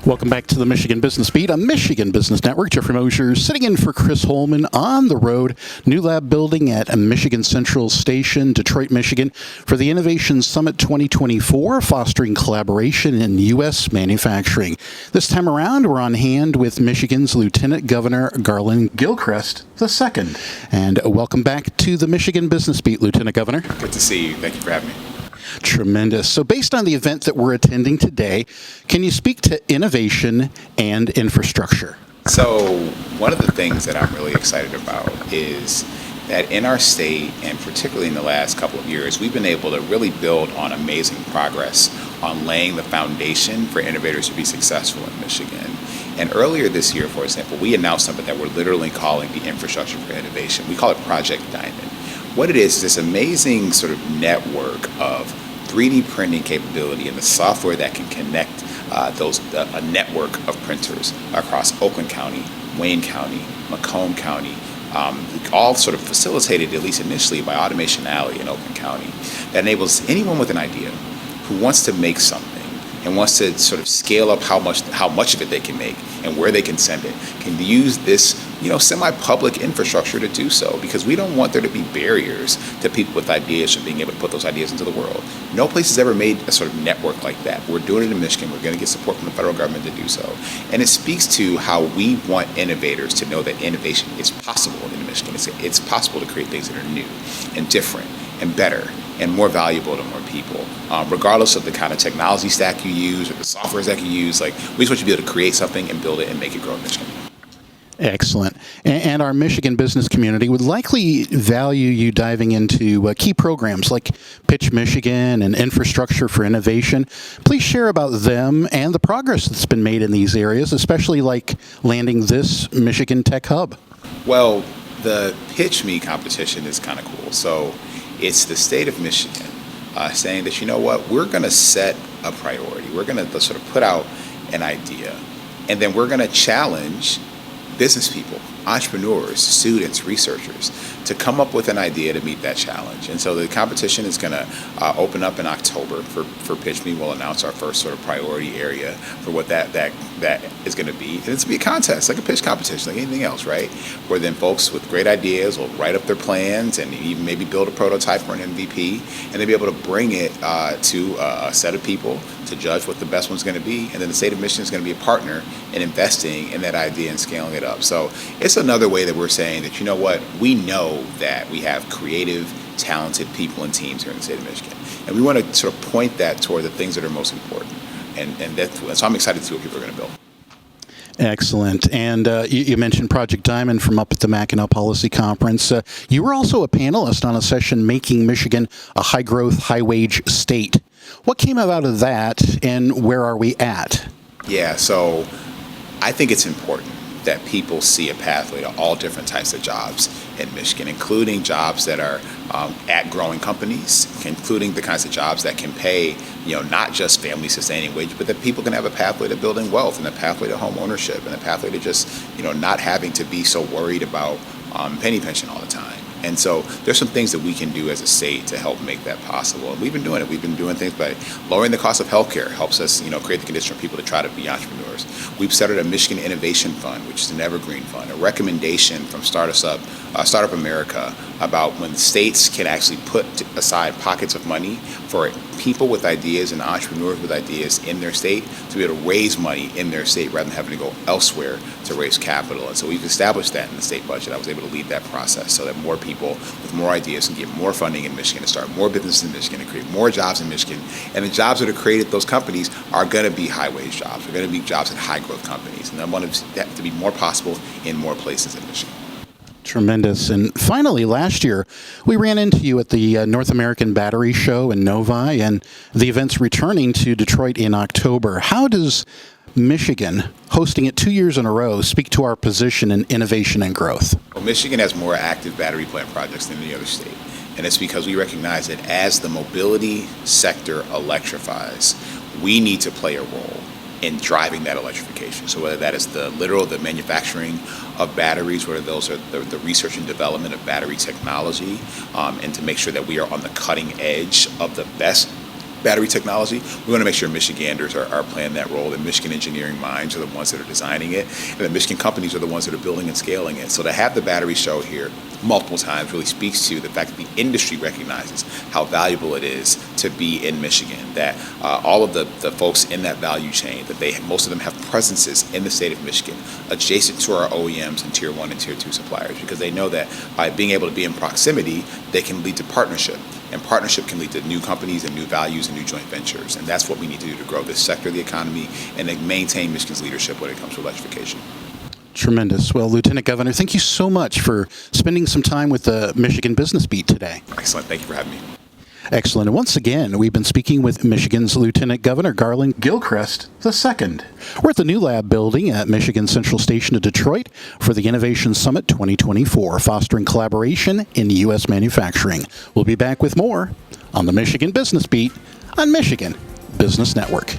Welcome back to the Michigan Business Beat on Michigan Business Network. Jeffrey Mosher sitting in for Chris Holman on the road. NewLab building at Michigan Central Station, Detroit, Michigan, for the Innovation Summit 2024, fostering collaboration in U.S. manufacturing. This time around, we're on hand with Michigan's Lieutenant Governor Garlin Gilchrist II. And welcome back to the Michigan Business Beat, Lieutenant Governor. Good to see you. Thank you for having me. Tremendous. So based on the event that we're attending today, can you speak to innovation and infrastructure? So one of the things that I'm really excited about is that in our state, and particularly in the last couple of years, we've been able to really build on amazing progress on laying the foundation for innovators to be successful in Michigan. And earlier this year, for example, we announced something that we're literally calling the Infrastructure for Innovation. We call it Project Diamond. What it is this amazing sort of network of 3D printing capability and the software that can connect a network of printers across Oakland County, Wayne County, Macomb County, all sort of facilitated, at least initially, by Automation Alley in Oakland County, that enables anyone with an idea who wants to make something and wants to sort of scale up how much of it they can make and where they can send it, can use this semi-public infrastructure to do so, because we don't want there to be barriers to people with ideas from being able to put those ideas into the world. No place has ever made a sort of network like that. We're doing it in Michigan. We're going to get support from the federal government to do so. And it speaks to how we want innovators to know that innovation is possible in Michigan. It's possible to create things that are new and different and better and more valuable to more people, regardless of the kind of technology stack you use or the software stack you use. Like, we just want you to be able to create something and build it and make it grow in Michigan. Excellent. And our Michigan business community would likely value you diving into key programs like Pitch Michigan and Infrastructure for Innovation. Please share about them and the progress that's been made in these areas, especially like landing this Michigan Tech Hub. Well, the PitchMI competition is kind of cool. So it's the state of Michigan saying that, you know what, we're going to set a priority. We're going to sort of put out an idea, and then we're going to challenge business people, entrepreneurs, students, researchers to come up with an idea to meet that challenge. And so the competition is going to open up in October for PitchMI. We'll announce our first sort of priority area for what that is going to be. And it's going to be a contest, like a pitch competition, like anything else, right? Where then folks with great ideas will write up their plans and even maybe build a prototype or an MVP, and they'll be able to bring it to a set of people to judge what the best one's going to be. And then the state of Michigan is going to be a partner in investing in that idea and scaling it up. So it's another way that we're saying that, you know what, we know that we have creative, talented people and teams here in the state of Michigan. And we want to sort of point that toward the things that are most important. So I'm excited to see what people are going to build. Excellent. And you mentioned Project Diamond from up at the Mackinac Policy Conference. You were also a panelist on a session making Michigan a high-growth, high-wage state. What came out of that, and where are we at? Yeah, so I think it's important that people see a pathway to all different types of jobs in Michigan, including jobs that are at growing companies, including the kinds of jobs that can pay, not just family sustaining wage, but that people can have a pathway to building wealth and a pathway to home ownership and a pathway to just, not having to be so worried about penny pension all the time. And so there's some things that we can do as a state to help make that possible. And we've been doing it. We've been doing things by lowering the cost of healthcare. Helps us, create the condition for people to try to be entrepreneurs. We've started a Michigan Innovation Fund, which is an evergreen fund, a recommendation from Startup America about when states can actually put aside pockets of money for people with ideas and entrepreneurs with ideas in their state to be able to raise money in their state rather than having to go elsewhere to raise capital. And so we've established that in the state budget. I was able to lead that process so that more people with more ideas can get more funding in Michigan to start more businesses in Michigan and create more jobs in Michigan. And the jobs that are created at those companies are going to be high-wage jobs. They're going to be jobs at high-growth companies. And I want that to be more possible in more places in Michigan. Tremendous. And finally, last year, we ran into you at the North American Battery Show in Novi, and the event's returning to Detroit in October. How does Michigan, hosting it 2 years in a row, speak to our position in innovation and growth? Well, Michigan has more active battery plant projects than any other state. And it's because we recognize that as the mobility sector electrifies, we need to play a role in driving that electrification. So whether that is the manufacturing of batteries, whether those are the research and development of battery technology, and to make sure that we are on the cutting edge of the best battery technology, we want to make sure Michiganders are playing that role, that Michigan engineering minds are the ones that are designing it, and the Michigan companies are the ones that are building and scaling it. So to have the battery show here multiple times really speaks to the fact that the industry recognizes how valuable it is to be in Michigan, that all of the folks in that value chain, that most of them have presences in the state of Michigan adjacent to our OEMs and Tier 1 and Tier 2 suppliers, because they know that by being able to be in proximity, they can lead to partnership. And partnership can lead to new companies and new values and new joint ventures. And that's what we need to do to grow this sector of the economy and to maintain Michigan's leadership when it comes to electrification. Tremendous. Well, Lieutenant Governor, thank you so much for spending some time with the Michigan Business Beat today. Excellent. Thank you for having me. Excellent. And once again, we've been speaking with Michigan's Lieutenant Governor, Garlin Gilchrist II. We're at the NewLab building at Michigan Central Station of Detroit for the Innovation Summit 2024, fostering collaboration in U.S. manufacturing. We'll be back with more on the Michigan Business Beat on Michigan Business Network.